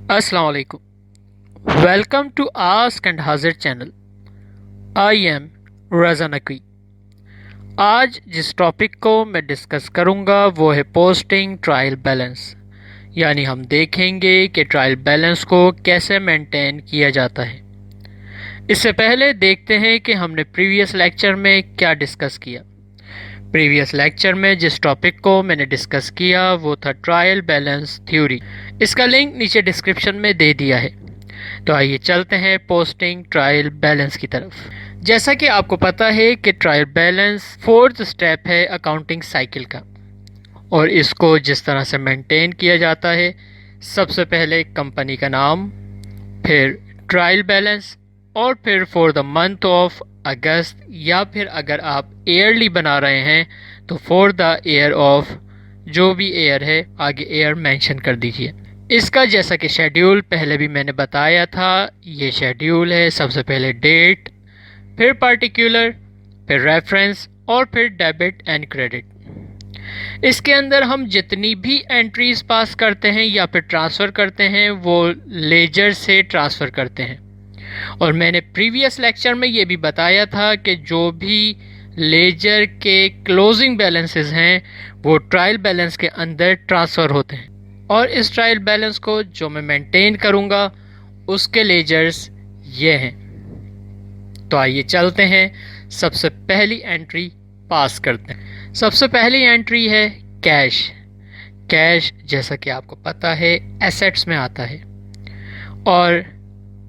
Assalamu alaikum. Welcome to Ask and Hazir channel. I am रज़ा नकवी। आज जिस topic को मैं डिस्कस करूंगा वो है पोस्टिंग ट्रायल बैलेंस, यानी हम देखेंगे कि ट्रायल बैलेंस को कैसे मेंटेन किया जाता है। इससे पहले देखते हैं कि हमने प्रीवियस लेक्चर में क्या डिस्कस किया। प्रीवियस लेक्चर में जिस टॉपिक को मैंने डिस्कस किया वो था ट्रायल बैलेंस थ्योरी। इसका लिंक नीचे डिस्क्रिप्शन में दे दिया है। तो आइए चलते हैं पोस्टिंग ट्रायल बैलेंस की तरफ। जैसा कि आपको पता है कि ट्रायल बैलेंस फोर्थ स्टेप है अकाउंटिंग साइकिल का, और इसको जिस तरह से मेंटेन किया जाता है, सबसे पहले कंपनी का नाम, फिर ट्रायल बैलेंस, और फिर फॉर द मंथ ऑफ अगस्त, या फिर अगर आप ईयरली बना रहे हैं तो फॉर द ईयर ऑफ, जो भी ईयर है आगे ईयर मेंशन कर दीजिए। इसका जैसा कि शेड्यूल पहले भी मैंने बताया था, ये शेड्यूल है सबसे पहले डेट, फिर पार्टिकुलर, फिर रेफरेंस, और फिर डेबिट एंड क्रेडिट। इसके अंदर हम जितनी भी एंट्रीज पास करते हैं या फिर ट्रांसफ़र करते हैं वो लेजर से ट्रांसफ़र करते हैं। और मैंने प्रीवियस लेक्चर में ये भी बताया था कि जो भी लेजर के क्लोजिंग बैलेंसेस हैं वो ट्रायल बैलेंस के अंदर ट्रांसफ़र होते हैं, और इस ट्रायल बैलेंस को जो मैं मेंटेन करूँगा उसके लेजर्स ये हैं। तो आइए चलते हैं, सबसे पहली एंट्री पास करते हैं। सबसे पहली एंट्री है कैश। कैश जैसा कि आपको पता है एसेट्स में आता है, और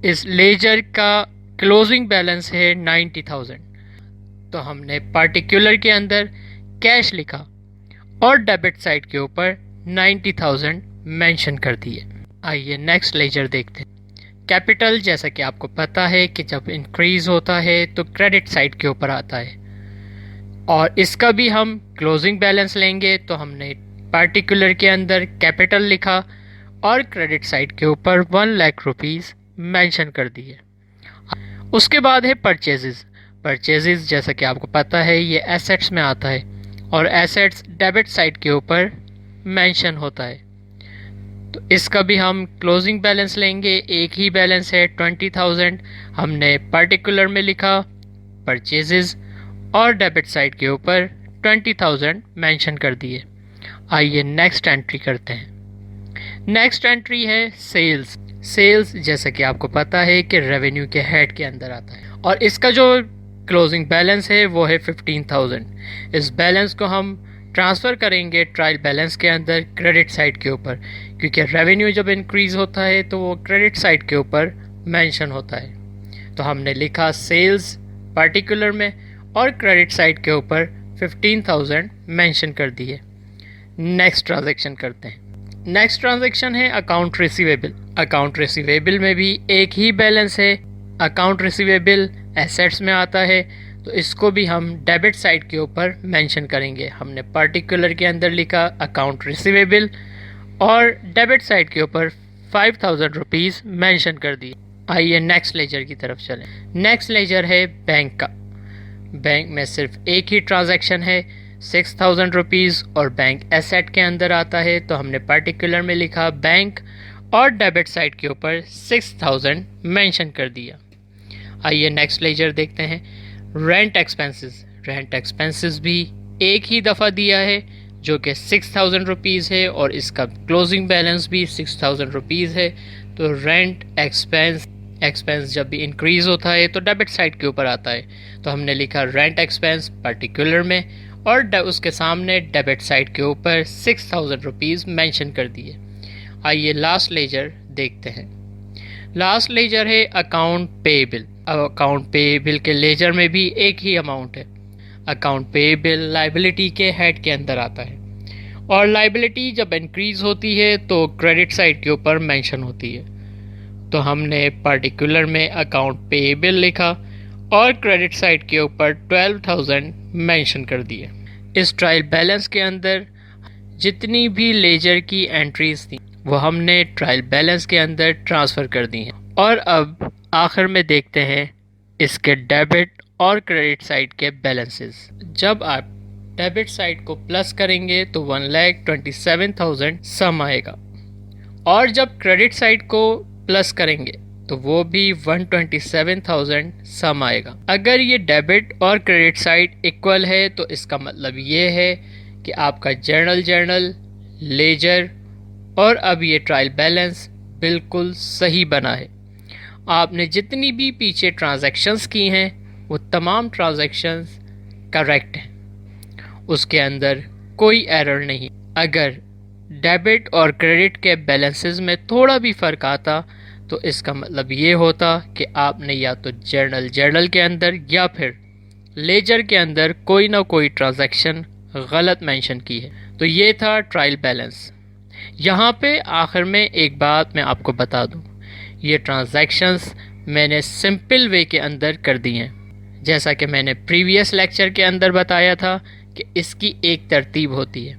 इस लेजर का क्लोजिंग बैलेंस है 90,000। तो हमने पार्टिकुलर के अंदर कैश लिखा और डेबिट साइड के ऊपर 90,000 मेंशन कर दिए। आइए नेक्स्ट लेजर देखते हैं। कैपिटल, जैसा कि आपको पता है कि जब इंक्रीज होता है तो क्रेडिट साइड के ऊपर आता है, और इसका भी हम क्लोजिंग बैलेंस लेंगे। तो हमने पार्टिकुलर के अंदर कैपिटल लिखा और क्रेडिट साइड के ऊपर 1 लाख रुपीज़ मेंशन कर दिए। उसके बाद है परचेजेस। परचेजेस जैसा कि आपको पता है ये एसेट्स में आता है, और एसेट्स डेबिट साइड के ऊपर मेंशन होता है। तो इसका भी हम क्लोजिंग बैलेंस लेंगे। एक ही बैलेंस है 20,000। हमने पार्टिकुलर में लिखा परचेजेस और डेबिट साइड के ऊपर 20,000 मेंशन कर दिए। आइए नेक्स्ट एंट्री करते हैं। नेक्स्ट एंट्री है सेल्स। सेल्स जैसा कि आपको पता है कि रेवेन्यू के हेड के अंदर आता है, और इसका जो क्लोजिंग बैलेंस है वो है 15,000। इस बैलेंस को हम ट्रांसफ़र करेंगे ट्रायल बैलेंस के अंदर क्रेडिट साइड के ऊपर, क्योंकि रेवेन्यू जब इंक्रीज़ होता है तो वो क्रेडिट साइड के ऊपर मेंशन होता है। तो हमने लिखा सेल्स पार्टिकुलर में और क्रेडिट साइड के ऊपर 15,000 मेंशन कर दिए। नेक्स्ट ट्रांजैक्शन करते हैं। नेक्स्ट ट्रांजैक्शन है अकाउंट रिसीवेबल। अकाउंट रिसीवेबल में भी एक ही बैलेंस है। अकाउंट रिसीवेबल एसेट्स में आता है, तो इसको भी हम डेबिट साइड के ऊपर मेंशन करेंगे। हमने पार्टिकुलर के अंदर लिखा अकाउंट रिसीवेबल और डेबिट साइड के ऊपर 5,000 रुपीज़ मेंशन कर दिए। आइए नेक्स्ट लेजर की तरफ चलें। नेक्स्ट लेजर है बैंक का। बैंक में सिर्फ एक ही ट्रांजैक्शन है 6,000 रुपीज़, और बैंक एसेट के अंदर आता है। तो हमने पार्टिकुलर में लिखा बैंक और डेबिट साइड के ऊपर 6,000 मेंशन कर दिया। आइए नेक्स्ट लेजर देखते हैं। Rent expenses. रेंट एक्सपेंसेस भी एक ही दफ़ा दिया है जो कि 6,000 रुपीज़ है, और इसका क्लोजिंग बैलेंस भी 6,000 रुपीज़ है। तो रेंट एक्सपेंस जब भी इंक्रीज़ होता है तो डेबिट साइड के ऊपर आता है। तो हमने लिखा रेंट एक्सपेंस पार्टिकुलर में, और उसके सामने डेबिट साइड के ऊपर 6,000 रुपीज़ मेंशन कर दिए। आइए लास्ट लेजर देखते हैं। लास्ट लेजर है अकाउंट पेएबल। अब अकाउंट पेएबल के लेजर में भी एक ही अमाउंट है। अकाउंट पेएबल लायबिलिटी के हेड के अंदर आता है, और लायबिलिटी जब इंक्रीज होती है तो क्रेडिट साइड के ऊपर मेंशन होती है। तो हमने पार्टिकुलर में अकाउंट पेएबल लिखा और क्रेडिट साइड के ऊपर 12,000 मेंशन कर दिए। इस ट्रायल बैलेंस के अंदर जितनी भी लेजर की एंट्रीज थी वो हमने ट्रायल बैलेंस के अंदर ट्रांसफ़र कर दी हैं। और अब आखिर में देखते हैं इसके डेबिट और क्रेडिट साइड के बैलेंसेस। जब आप डेबिट साइड को प्लस करेंगे तो 1,27,000 सम आएगा, और जब क्रेडिट साइड को प्लस करेंगे तो वो भी 127,000 सम आएगा। अगर ये डेबिट और क्रेडिट साइड इक्वल है तो इसका मतलब ये है कि आपका जर्नल, लेजर और अब ये ट्रायल बैलेंस बिल्कुल सही बना है। आपने जितनी भी पीछे ट्रांजैक्शंस की हैं वो तमाम ट्रांजैक्शंस करेक्ट हैं, उसके अंदर कोई एरर नहीं। अगर डेबिट और क्रेडिट के बैलेंसेस में थोड़ा भी फ़र्क आता तो इसका मतलब ये होता कि आपने या तो जर्नल के अंदर या फिर लेजर के अंदर कोई ना कोई ट्रांजैक्शन गलत मेंशन की है। तो ये था ट्रायल बैलेंस। यहाँ पे आखिर में एक बात मैं आपको बता दूँ, ये ट्रांजैक्शंस मैंने सिंपल वे के अंदर कर दी हैं। जैसा कि मैंने प्रीवियस लेक्चर के अंदर बताया था कि इसकी एक तरतीब होती है,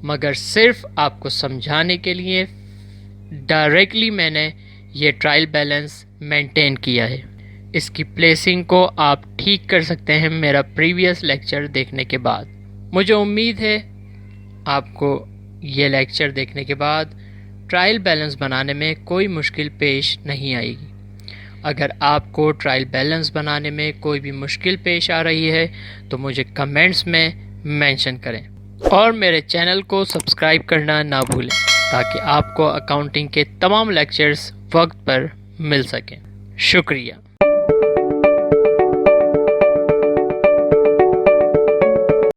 मगर सिर्फ आपको समझाने के लिए डायरेक्टली मैंने ये ट्रायल बैलेंस मेंटेन किया है। इसकी प्लेसिंग को आप ठीक कर सकते हैं मेरा प्रीवियस लेक्चर देखने के बाद। मुझे उम्मीद है आपको ये लेक्चर देखने के बाद ट्रायल बैलेंस बनाने में कोई मुश्किल पेश नहीं आएगी। अगर आपको ट्रायल बैलेंस बनाने में कोई भी मुश्किल पेश आ रही है तो मुझे कमेंट्स में मेंशन करें और मेरे चैनल को सब्सक्राइब करना ना भूलें ताकि आपको अकाउंटिंग के तमाम लेक्चर्स वक्त पर मिल सकें। शुक्रिया।